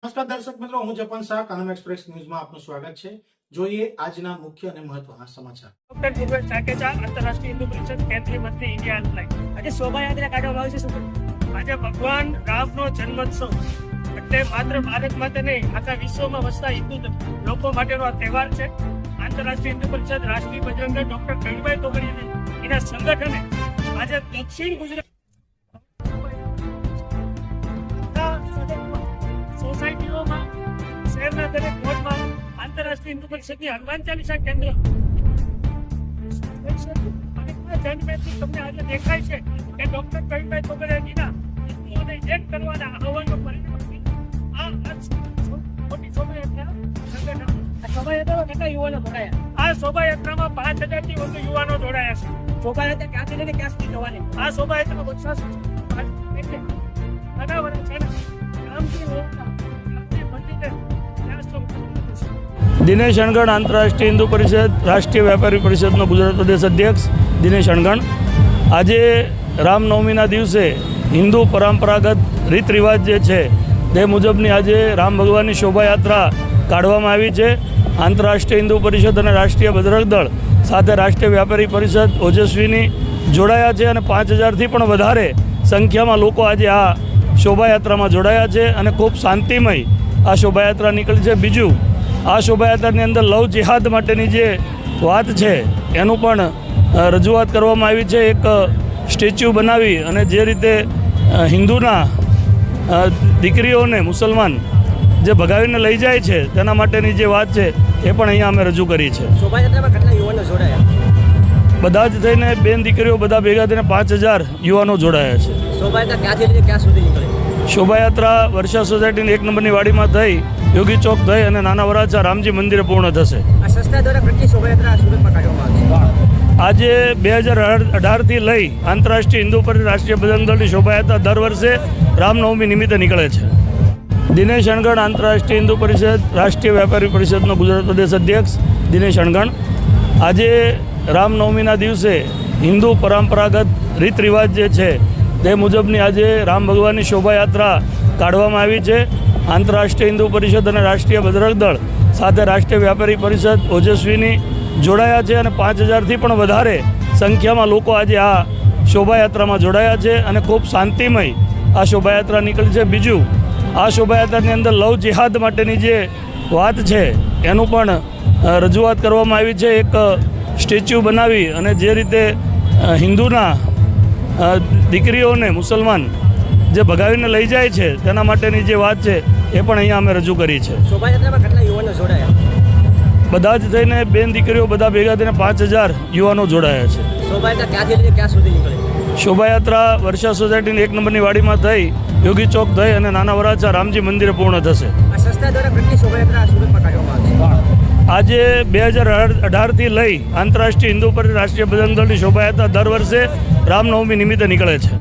નમસ્કાર દર્શક મિત્રો, હું જપન શાહ, કાનમ એક્સપ્રેસ ન્યૂઝમાં આપનું સ્વાગત છે। જોઈએ આજના મુખ્ય અને મહત્વના સમાચાર। ડોક્ટર ભૂપેશ જાડેજા આંતરરાષ્ટ્રીય હિન્દુ પરિષદ કેન્દ્રીય મંત્રી ઇન્ડિયા હેલ્પલાઇન આજે શોભાયાત્રા કાઢવામાં આવી છે। શું આજે ભગવાન રામનો જન્મોત્સવ એટલે માત્ર ભારત માટે નહીં, આખા વિશ્વમાં વસતા હિન્દુ લોકો માટેનો આ તહેવાર છે। આંતરરાષ્ટ્રીય હિન્દુ પરિષદ રાષ્ટ્રીય બજરંગ દળ ડોક્ટર કવિભાઈ તોગડિયા એના સંગઠને આજે દક્ષિણ ગુજરાત સોસાયટીઓમાં શહેરના દરેક વોર્ડમાં આંતરરાષ્ટ્રીય હિન્દુ પરિષદની હનુમાન ચાલીસા કેન્દ્ર જનમેદની તમને આજે દેખાય છે કે ડોક્ટર કવિભાઈ તોગડિયાજીના હિન્દુઓને એક કરવાના આહવાનનો પરિણામ આ મોટી શોભાયાત્રામાં કેટલા યુવાનો જોડાયા? આ શોભાયાત્રામાં 5000 થી વધુ યુવાનો જોડાયા છે। શોભાયાત્રા ક્યાંથી લઈને ક્યાં સુધી જવાની? આ શોભાયાત્રામાં વર્ષા દિનેશ અણગણ આંતરરાષ્ટ્રીય હિન્દુ પરિષદ રાષ્ટ્રીય વેપારી પરિષદનો ગુજરાત પ્રદેશ અધ્યક્ષ દિનેશ અણગણ આજે રામનવમીના દિવસે હિન્દુ પરંપરાગત રીત રિવાજ જે છે તે મુજબની આજે રામ ભગવાનની શોભાયાત્રા કાઢવામાં આવી છે। આંતરરાષ્ટ્રીય હિન્દુ પરિષદ અને રાષ્ટ્રીય બજરંગ દળ સાથે રાષ્ટ્રીય વ્યાપારી પરિષદ ઓજસ્વીની જોડાયા છે અને 5000થી પણ વધારે સંખ્યામાં લોકો આજે આ શોભાયાત્રામાં જોડાયા છે અને ખૂબ શાંતિમય આ શોભાયાત્રા નીકળી છે। બીજું, આ શોભાયાત્રાની અંદર લવ જિહાદ માટેની જે વાત છે એનું પણ રજૂઆત કરવામાં આવી છે। એક સ્ટેચ્યુ બનાવી અને જે રીતે હિન્દુના દીકરીઓને મુસલમાન જે ભગાવીને લઈ જાય છે તેના માટેની જે વાત છે એ પણ અહીંયા અમે રજૂ કરી છે। શોભાયાત્રામાં કેટલા યુવાનો જોડાયા? બધા જ થઈને બેન દીકરીઓ બધા ભેગા થઈને 5000 યુવાનો જોડાયા છે। શોભાયાત્રા ક્યાંથી લઈને ક્યાં સુધી નીકળે? શોભાયાત્રા વર્ષા સોસાયટીની 1 નંબરની વાડીમાં થઈ યોગી ચોક થઈ અને નાના વરાછા રામજી મંદિરે પૂર્ણ થશે। આ સંસ્થા દ્વારા કેટલી શોભાયાત્રા સુરતમાં કાઢવામાં આવશે? આજે 2018થી લઈ આંતરરાષ્ટ્રીય હિન્દુ પરિષદ રાષ્ટ્રીય બજરંગ દળની શોભાયાત્રા દર વર્ષે રામનવમી નિમિત્તે નીકળે છે। દિનેશ અણગણ આંતરરાષ્ટ્રીય હિન્દુ પરિષદ રાષ્ટ્રીય વેપારી પરિષદનો ગુજરાત પ્રદેશ અધ્યક્ષ દિનેશ અણગણ આજે રામનવમીના દિવસે હિન્દુ પરંપરાગત રીત રિવાજ જે છે તે મુજબની આજે રામ ભગવાનની શોભાયાત્રા કાઢવામાં આવી છે। આંતરરાષ્ટ્રીય હિન્દુ પરિષદ અને રાષ્ટ્રીય બજરંગ દળ સાથે રાષ્ટ્રીય વ્યાપારી પરિષદ ઓજસ્વીની જોડાયા છે અને 5000થી પણ વધારે સંખ્યામાં લોકો આજે આ શોભાયાત્રામાં જોડાયા છે અને ખૂબ શાંતિમય આ શોભાયાત્રા નીકળી છે। બીજું, આ શોભાયાત્રાની અંદર લવ જિહાદ માટેની જે વાત છે એનું પણ રજૂઆત કરવામાં આવી છે। એક સ્ટેચ્યુ બનાવી અને જે રીતે હિન્દુના દીકરીઓને મુસલમાન જે ભગાવીને લઈ જાય છે તેના માટેની જે વાત છે એ પણ અહીંયા અમે રજૂ કરી છે। શોભાયાત્રામાં કેટલા યુવાનો જોડાયા? બધા જ થઈને બેન દીકરીઓ બધા ભેગા થઈને 5000 યુવાનો જોડાયા છે। શોભાયાત્રા ક્યાંથી લઈને ક્યાં સુધી નીકળે? શોભાયાત્રા વર્ષા સોસાયટીની 1 નંબરની વાડીમાં થઈ યોગી ચોક થઈ અને નાના વરાછા રામજી મંદિરે પૂર્ણ થશે। આ સંસ્થા દ્વારા કેટલી શોભાયાત્રા સુરતમાં કાઢવામાં આવશે? આજે 2018થી લઈ આંતરરાષ્ટ્રીય હિન્દુ પરિષદ રાષ્ટ્રીય બજરંગ દળની શોભાયાત્રા દર વર્ષે રામનવમી નિમિત્તે નીકળે છે।